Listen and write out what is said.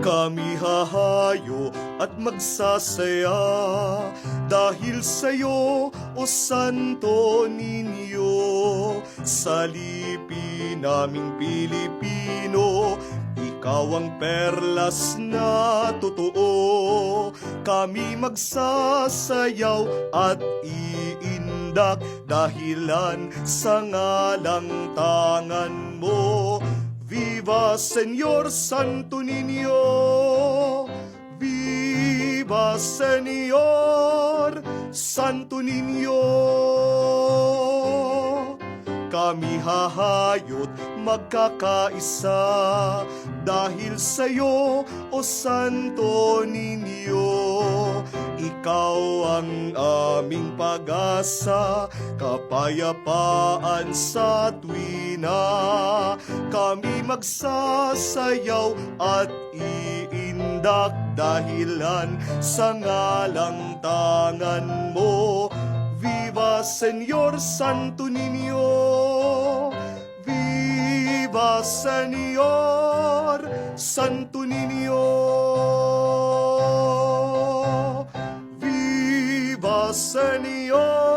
Kami hahayo at magsasaya dahil sa'yo, O Santo Niño. Sa lipi naming Pilipino, ikaw ang perlas na totoo. Kami magsasayaw at iindak dahilan sa ngalang tangan mo. Viva Señor Santo Niño! Viva Señor Santo Niño! Kami hahayo't magkakaisa dahil sa'yo, O Santo Niño. Ikaw ang aming pag-asa, kapayapaan sa tuwina. Kami magsasayaw at iindak dahilan sa ngalang tangan mo. Viva Señor Santo Niño! Viva Señor Santo Niño! Viva Señor